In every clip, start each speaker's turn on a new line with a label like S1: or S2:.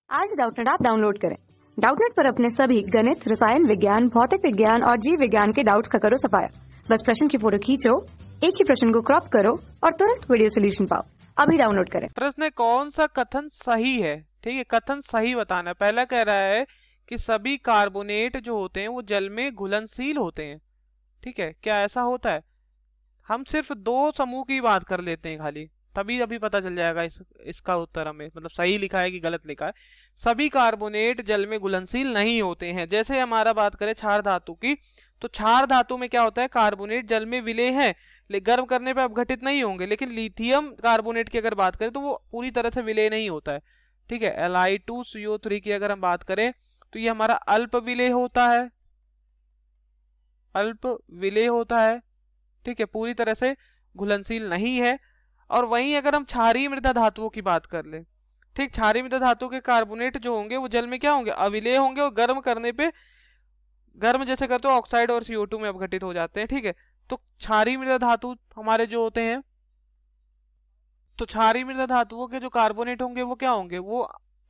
S1: आज Doubtnut app download करें। Doubtnut पर अपने सभी गणित, रसायन विज्ञान, भौतिक विज्ञान और जीव विज्ञान के डाउट्स का करो सफाया। बस प्रश्न की फोटो खींचो, एक ही प्रश्न को क्रॉप करो और तुरंत वीडियो सोल्यूशन पाओ। अभी डाउनलोड करें।
S2: प्रश्न कौन सा कथन सही है? ठीक है, कथन सही बताना है। पहला कह रहा है कि सभी कार्बोनेट जो होते हैं वो जल में घुलनशील होते हैं। ठीक है, क्या ऐसा होता है? हम सिर्फ दो समूह की बात कर लेते हैं खाली, तभी अभी पता चल जाएगा इसका उत्तर हमें, मतलब सही लिखा है कि गलत लिखा है। सभी कार्बोनेट जल में घुलनशील नहीं होते हैं। जैसे हमारा बात करें क्षार धातु की, तो क्षार धातु में क्या होता है, कार्बोनेट जल में विलेय है, गर्म करने पे अपघटित नहीं होंगे। लेकिन लिथियम कार्बोनेट की अगर बात करें तो वो पूरी तरह से विलेय नहीं होता है। ठीक है, Li2CO3 की अगर हम बात करें तो ये हमारा अल्प विलेय होता है, अल्प विलेय होता है। ठीक है, पूरी तरह से घुलनशील नहीं है। और वहीं अगर हम क्षारीय मृदा धातुओं की बात कर ले, ठीक, क्षारीय मृदा धातु के कार्बोनेट जो होंगे वो जल में क्या होंगे, अविलेय होंगे और गर्म करने पे, गर्म जैसे करते हो ऑक्साइड और CO2 में अपघटित हो जाते हैं। ठीक है, तो क्षारीय मृदा धातु हमारे जो होते हैं, तो क्षारीय मृदा धातुओं के जो कार्बोनेट होंगे वो क्या होंगे, वो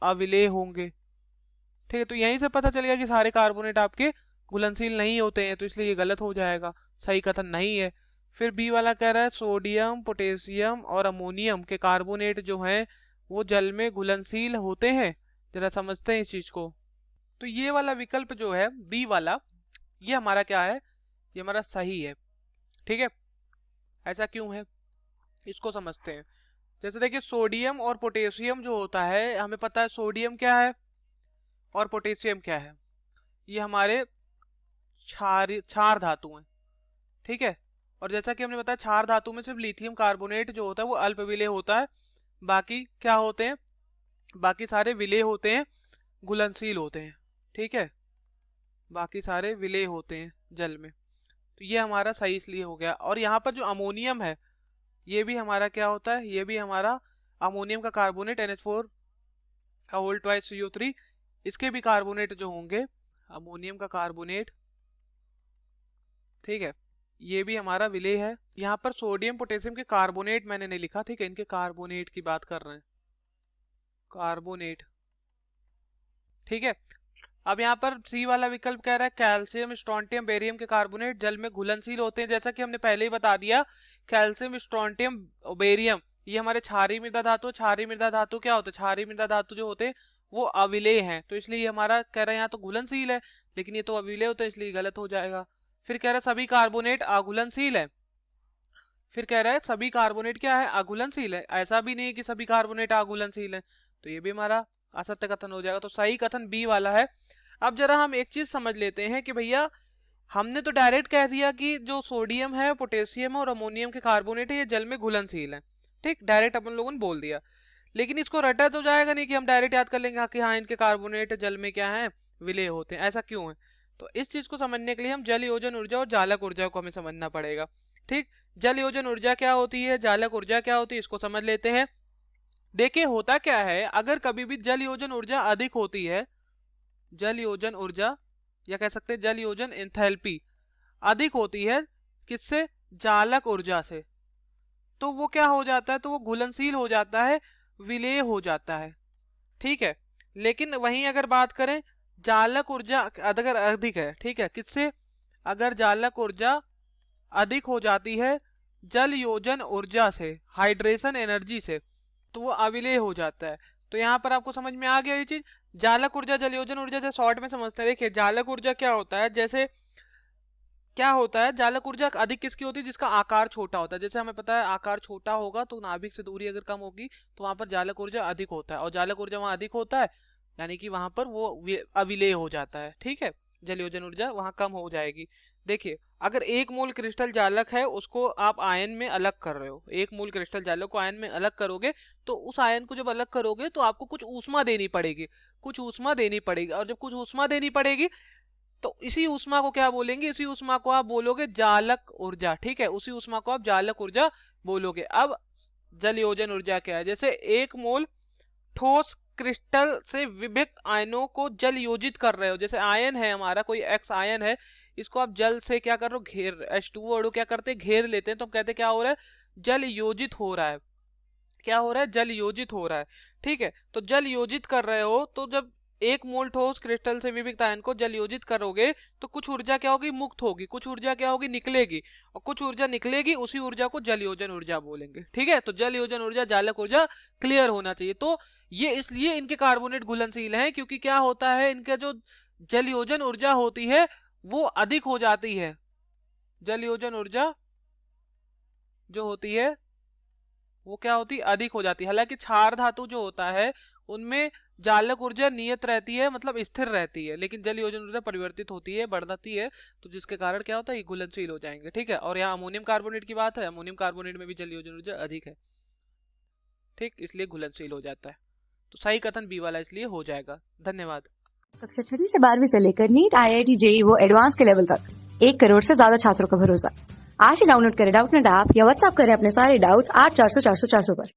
S2: अविलेय होंगे। ठीक है, तो यहीं से पता चलेगा कि सारे कार्बोनेट आपके घुलनशील नहीं होते हैं, तो इसलिए ये गलत हो जाएगा, सही कथन नहीं है। फिर बी वाला कह रहा है सोडियम, पोटेशियम और अमोनियम के कार्बोनेट जो हैं वो जल में घुलनशील होते हैं। जरा समझते हैं इस चीज को। तो ये वाला विकल्प जो है बी वाला, ये हमारा क्या है, ये हमारा सही है। ठीक है, ऐसा क्यों है इसको समझते हैं। जैसे देखिए सोडियम और पोटेशियम जो होता है, हमें पता है सोडियम क्या है और पोटेशियम क्या है, ये हमारे क्षार धातु हैं। ठीक है, और जैसा कि हमने बताया क्षार धातु में सिर्फ लिथियम कार्बोनेट जो होता है वो अल्प विलेय होता है, बाकी क्या होते हैं, बाकी सारे विलेय होते हैं, घुलनशील होते हैं। ठीक है, बाकी सारे विलेय होते हैं जल में। तो ये हमारा सही इसलिए हो गया। और यहाँ पर जो अमोनियम है ये भी हमारा क्या होता है, ये भी हमारा अमोनियम का कार्बोनेट NH4 का होल ट्वाइस CO3, इसके भी कार्बोनेट जो होंगे, अमोनियम का कार्बोनेट, ठीक है, ये भी हमारा विलेय है। यहाँ पर सोडियम पोटेशियम के कार्बोनेट मैंने नहीं लिखा, ठीक है, इनके कार्बोनेट की बात कर रहे हैं, कार्बोनेट। ठीक है, अब यहाँ पर सी वाला विकल्प कह रहा है कैल्शियम, स्ट्रोंटियम, बेरियम के कार्बोनेट जल में घुलनशील होते हैं। जैसा कि हमने पहले ही बता दिया, कैल्शियम, स्ट्रोंटियम, बेरियम ये हमारे क्षारीय मृदा धातु। क्षारीय मृदा धातु क्या होते हैं, क्षारीय मृदा धातु जो होते हैं वो अविलेय हैं, तो इसलिए ये हमारा कह रहा है यहाँ तो घुलनशील है, लेकिन ये तो अविलेय होता है इसलिए गलत हो जाएगा। फिर कह रहा है सभी कार्बोनेट अघुलनशील है, फिर कह रहा है सभी कार्बोनेट क्या है, अघुलनशील है। ऐसा भी नहीं है कि सभी कार्बोनेट अघुलनशील है, तो ये भी हमारा असत्य कथन हो जाएगा। तो सही कथन बी वाला है। अब जरा हम एक चीज समझ लेते हैं कि भैया हमने तो डायरेक्ट कह दिया कि जो सोडियम है, पोटेशियम है और अमोनियम के कार्बोनेट है ये जल में घुलनशील है। ठीक, डायरेक्ट अपन लोगों ने बोल दिया, लेकिन इसको रटा तो जाएगा नहीं कि हम डायरेक्ट याद कर लेंगे कि हाँ इनके कार्बोनेट जल में क्या है, विलेय होते हैं। ऐसा क्यों है, तो इस चीज को समझने के लिए हम जल योजन ऊर्जा और जालक ऊर्जा को हमें समझना पड़ेगा। ठीक, जल योजन ऊर्जा क्या होती है, जालक ऊर्जा क्या होती है, इसको समझ लेते हैं। देखिए होता क्या है, अगर कभी भी जल योजन ऊर्जा अधिक होती है, जल योजन ऊर्जा या कह सकते हैं जल योजन एंथैल्पी अधिक होती है, किससे, जालक ऊर्जा से, तो वो क्या हो जाता है, तो वो घुलनशील हो जाता है, विलेय हो जाता है। ठीक है, लेकिन वहीं अगर बात करें जालक ऊर्जा अगर अधिक है, ठीक है, किससे, अगर जालक ऊर्जा अधिक हो जाती है जल योजन ऊर्जा से, हाइड्रेशन एनर्जी से, तो वो अविलेय हो जाता है। तो यहाँ पर आपको समझ में आ गया ये चीज। जालक ऊर्जा जल योजन ऊर्जा से शॉर्ट में समझते हैं। देखिए जालक ऊर्जा क्या होता है, जैसे क्या होता है, जालक ऊर्जा अधिक किसकी होती है, जिसका आकार छोटा होता है। जैसे हमें पता है आकार छोटा होगा तो नाभिक से दूरी अगर कम होगी तो वहां पर जालक ऊर्जा अधिक होता है, और जालक ऊर्जा वहां अधिक होता है यानी कि वहां पर वो अविलेय हो जाता है। ठीक है, जल योजन ऊर्जा वहां कम हो जाएगी। देखिए अगर एक मोल क्रिस्टल जालक है उसको आप आयन में अलग कर रहे हो, एक मोल क्रिस्टल जालक को आयन में अलग करोगे तो उस आयन को जब अलग करोगे तो आपको कुछ ऊष्मा देनी पड़ेगी, कुछ ऊष्मा देनी पड़ेगी, और जब कुछ ऊष्मा देनी पड़ेगी तो इसी ऊष्मा को क्या बोलेंगे, इसी ऊष्मा को आप बोलोगे जालक ऊर्जा। ठीक है, उसी ऊष्मा को आप जालक ऊर्जा बोलोगे। अब जल योजन ऊर्जा क्या है, जैसे एक मोल ठोस क्रिस्टल से विभिन्न आयनों को जल योजित कर रहे हो, जैसे आयन है हमारा, कोई एक्स आयन है, इसको आप जल से क्या कर रहे हो, घेर, H2O अणु क्या करते हैं, घेर लेते हैं, तो हम कहते हैं क्या हो रहा है, जल योजित हो रहा है। क्या हो रहा है, जल योजित हो रहा है। ठीक है, तो जल योजित कर रहे हो तो जब एक मोल ठोस क्रिस्टल से विविक्त आयन को जल योजित करोगे तो कुछ ऊर्जा क्या होगी, मुक्त होगी, कुछ ऊर्जा क्या होगी, निकलेगी, और कुछ ऊर्जा निकलेगी, उसी ऊर्जा को जल योजन ऊर्जा बोलेंगे। ठीक है, तो जल योजन ऊर्जा, जालक ऊर्जा क्लियर होना चाहिए। तो ये इसलिए इनके कार्बोनेट घुलनशील हैं, क्योंकि क्या होता है, इनका जो जल योजन ऊर्जा होती है वो अधिक हो जाती है। जल योजन ऊर्जा जो होती है वो क्या होती है, अधिक हो जाती है। हालांकि क्षार धातु जो होता है उनमें जालक ऊर्जा नियत रहती है, मतलब स्थिर रहती है, लेकिन जल योजन ऊर्जा परिवर्तित होती है, बढ़ जाती है, तो जिसके कारण क्या होता है, ये घुलनशील हो जाएंगे। ठीक है, और यहाँ अमोनियम कार्बोनेट की बात है, अमोनियम कार्बोनेट में भी जल योजन ऊर्जा अधिक है। ठीक, इसलिए घुलनशील हो जाता है। तो सही कथन बी वाला इसलिए हो जाएगा। धन्यवाद।
S1: कक्षा 6 से 12वीं से लेकर नीट, IIT, JEE वो एडवांस के लेवल तक 1 करोड़ से ज्यादा छात्रों का भरोसा। आज ही डाउनलोड करें डाउटनेट ऐप या व्हाट्सएप करें अपने सारे डाउट्स 8400 400 400 पर।